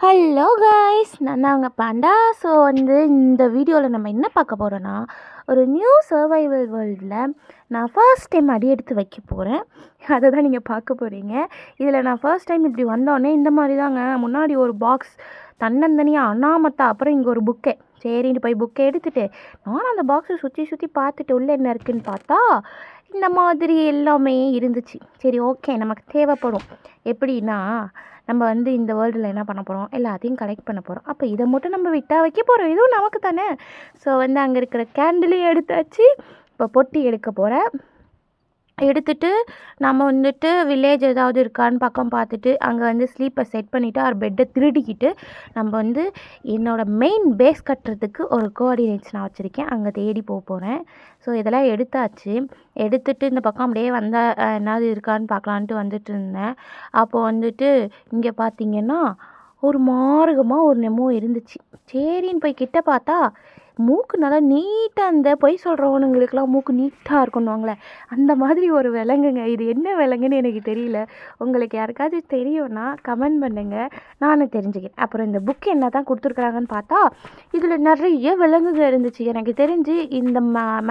Hello guys, நான் தான் உங்கள் பாண்டா. ஸோ இந்த வீடியோவில் நம்ம என்ன பார்க்க போகிறோன்னா, ஒரு நியூ சர்வைவல் வேர்ல்டில் நான் ஃபர்ஸ்ட் டைம் அடி எடுத்து வைக்க போகிறேன். அதை தான் நீங்கள் பார்க்க போகிறீங்க. இதில் நான் ஃபர்ஸ்ட் டைம் இப்படி வந்தோடனே இந்த மாதிரி தாங்க. முன்னாடி ஒரு பாக்ஸ் தன்னந்தனியாக அண்ணாமத்தா, அப்புறம் இங்கே ஒரு புக்கே. சரின்னு போய் புக்கை எடுத்துகிட்டு நானும் அந்த பாக்ஸை சுற்றி பார்த்துட்டு உள்ளே என்ன இருக்குதுன்னு பார்த்தா இந்த மாதிரி எல்லாமே இருந்துச்சு. சரி, ஓகே, நமக்கு தேவைப்படும். எப்படின்னா, நம்ம இந்த வேர்ல்டில் என்ன பண்ண போகிறோம், எல்லாத்தையும் கலெக்ட் பண்ண போகிறோம். அப்போ இதை மட்டும் நம்ம விட்டால் வைக்க போகிறோம், இதுவும் நமக்கு தானே. ஸோ அங்கே இருக்கிற கேண்டிலையும் எடுத்தாச்சு. இப்போ பொட்டி எடுக்க போகிறேன். எடுத்துகிட்டு நம்ம வில்லேஜ் ஏதாவது இருக்கான்னு பக்கம் பார்த்துட்டு அங்கே ஸ்லீப்பை செட் பண்ணிவிட்டு அவர் பெட்டை திருடிக்கிட்டு நம்ம என்னோடய மெயின் பேஸ் கட்டுறதுக்கு ஒரு கோஆர்டினேட்ஸ் நான் வச்சுருக்கேன், அங்கே தேடி போகிறேன். ஸோ இதெல்லாம் எடுத்தாச்சு. எடுத்துகிட்டு இந்த பக்கம் அப்படியே வந்தால் என்னது இருக்கான்னு பார்க்கலான்ட்டு வந்துட்டு இருந்தேன். அப்போது இங்கே பார்த்திங்கன்னா ஒரு மார்க்கமாக ஒரு நெமோ இருந்துச்சு. சரின்னு போய் கிட்ட பார்த்தா மூக்கு நல்லா நீட்டாக, அந்த பொய் சொல்கிறவனுங்களுக்கெல்லாம் மூக்கு நீட்டாக இருக்கணுவாங்களே அந்த மாதிரி ஒரு விலங்குங்க. இது என்ன விலங்குன்னு எனக்கு தெரியல. உங்களுக்கு யாருக்காச்சும் தெரியும்னா கமெண்ட் பண்ணுங்கள், நானும் தெரிஞ்சுக்கிறேன். அப்புறம் இந்த புக் என்ன தான் கொடுத்துருக்குறாங்கன்னு பார்த்தா இதில் நிறைய விலங்குங்க இருந்துச்சு. எனக்கு தெரிஞ்சு இந்த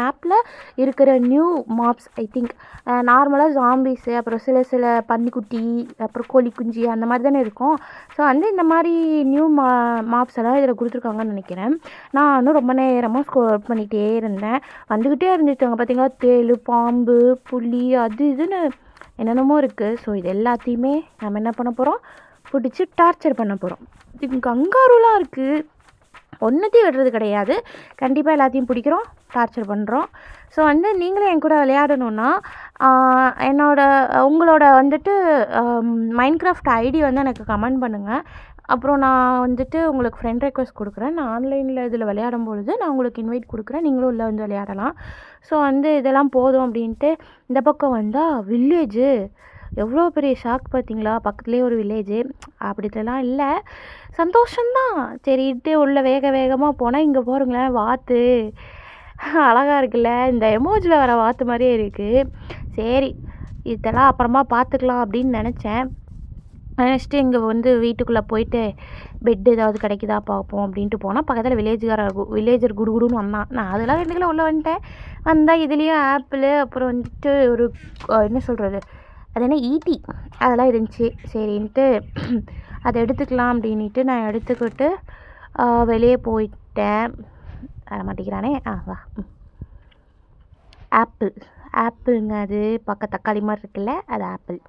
மேப்பில் இருக்கிற நியூ மாப்ஸ், ஐ திங்க் நார்மலாக ஜாம்பிஸு, அப்புறம் சில பன்னிக்குட்டி, அப்புறம் கோழி குஞ்சு அந்த மாதிரி தானே இருக்கும். ஸோ இந்த மாதிரி நியூ மாப்ஸ் எல்லாம் இதில் கொடுத்துருக்காங்கன்னு நினைக்கிறேன். நானும் ரொம்ப நேரமாக ஸ்க்ரோல் பண்ணிகிட்டே இருந்தேன். வந்துக்கிட்டே இருந்துச்சுங்க. பார்த்தீங்களா, தேள், பாம்பு, புலி, அது இதுன்னு என்னென்னமோ இருக்குது. ஸோ இது எல்லாத்தையுமே நம்ம என்ன பண்ண போகிறோம், பிடிச்சி டார்ச்சர் பண்ண போகிறோம். இது கங்காருலாம் இருக்குது, ஒன்றுத்தையும் விடுறது கிடையாது. கண்டிப்பாக எல்லாத்தையும் பிடிக்கிறோம், டார்ச்சர் பண்ணுறோம். ஸோ நீங்களும் என் கூட விளையாடணுன்னா உங்களோட மைன்கிராஃப்ட் ஐடி எனக்கு கமெண்ட் பண்ணுங்கள். அப்புறம் நான் உங்களுக்கு ஃப்ரெண்ட் ரெக்வெஸ்ட் கொடுக்குறேன். நான் ஆன்லைனில் இதில் விளையாடும் பொழுது நான் உங்களுக்கு இன்வைட் கொடுக்குறேன், நீங்களும் உள்ளே விளையாடலாம். ஸோ இதெல்லாம் போதும் அப்படின்ட்டு இந்த பக்கம் வந்தால் வில்லேஜு. எவ்வளோ பெரிய ஷாக் பார்த்தீங்களா, பக்கத்துலேயே ஒரு வில்லேஜு. அப்படிலாம் இல்லை, சந்தோஷம்தான். சரிட்டு உள்ளே வேகமாக போனால் இங்கே போகிறீங்களேன் வாத்து அழகாக இருக்குல்ல, இந்த எமோஜில் வர வாத்து மாதிரியே இருக்குது. சரி, இதெல்லாம் அப்புறமா பார்த்துக்கலாம் அப்படின்னு நினச்சேன். நெக்ஸ்ட்டு இங்கே வீட்டுக்குள்ளே போயிட்டு பெட் ஏதாவது கிடைக்குதா பார்ப்போம் அப்படின்ட்டு போனால் பக்கத்தில் வில்லேஜர் குடுகுடுன்னு வந்தான். நான் அதெல்லாம் ரெண்டுக்குள்ள உள்ளே வந்துட்டேன். வந்தால் இதுலேயும் ஆப்பிள், அப்புறம் ஒரு என்ன சொல்கிறது, அது என்ன ஈட்டி அதெல்லாம் இருந்துச்சு. சரின்ட்டு அதை எடுத்துக்கலாம் அப்படின்ட்டு நான் எடுத்துக்கிட்டு வெளியே போயிட்டேன். வர மாட்டேங்கிறானே, வா. ஆப்பிள்ங்க, அது பக்க தக்காளி மாதிரி இருக்குல்ல, அது ஆப்பிள்.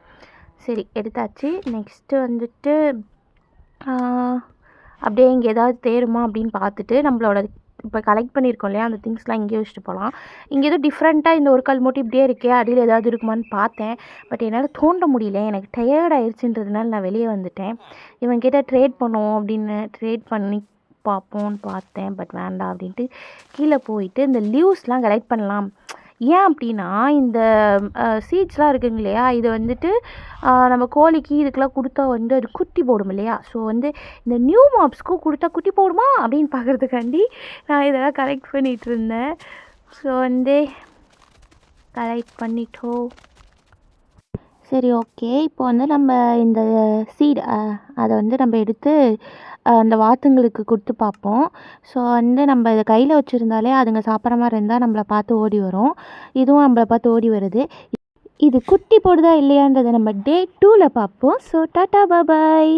சரி, எடுத்தாச்சு. நெக்ஸ்ட்டு அப்படியே இங்கே ஏதாவது தேருமா அப்படின்னு பார்த்துட்டு நம்மளோட இப்போ கலெக்ட் பண்ணியிருக்கோம் இல்லையா, அந்த திங்ஸ்லாம் இங்கேயே வச்சுட்டு போகலாம். இங்கே எதுவும் டிஃப்ரெண்ட்டாக இந்த ஒரு கல் மட்டும் இப்படியே இருக்கே, அடியில் ஏதாவது இருக்குமான்னு பார்த்தேன். பட் என்னால் தோண்ட முடியல, எனக்கு டயர்ட் ஆயிடுச்சுன்றதுனால நான் வெளியே வந்துட்டேன். இவன்கிட்ட ட்ரேட் பண்ணுவோம் அப்படின்னு ட்ரேட் பண்ணி பார்ப்போம்னு பார்த்தேன். பட் வேண்டாம் அப்படின்ட்டு கீழே போயிட்டு இந்த லீவ்ஸ்லாம் கலெக்ட் பண்ணலாம். ஏன் அப்படின்னா, இந்த சீட்ஸ்லாம் இருக்குங்க இல்லையா, இது நம்ம கோழிக்கு இதுக்கெல்லாம் கொடுத்தா அது குட்டி போடும் இல்லையா. ஸோ இந்த நியூ மாப்ஸ்க்கும் கொடுத்தா குட்டி போடுமா அப்படின்னு பார்க்குறதுக்காண்டி நான் இதெல்லாம் கலெக்ட் பண்ணிகிட்டு இருந்தேன். ஸோ கலெக்ட் பண்ணிட்டோம். சரி, ஓகே. இப்போ நம்ம இந்த சீட் அதை நம்ம எடுத்து அந்த வாத்துங்களுக்கு கொடுத்து பார்ப்போம். ஸோ நம்ம இதை கையில் வச்சுருந்தாலே அதுங்க சாப்பிட்ற மாதிரி இருந்தால் நம்மளை பார்த்து ஓடி வரும். இதுவும் நம்மளை பார்த்து ஓடி வருது. இது குட்டி போடுதா இல்லையான்றதை நம்ம டே 2ல் பார்ப்போம். ஸோ டாட்டா, பாய்.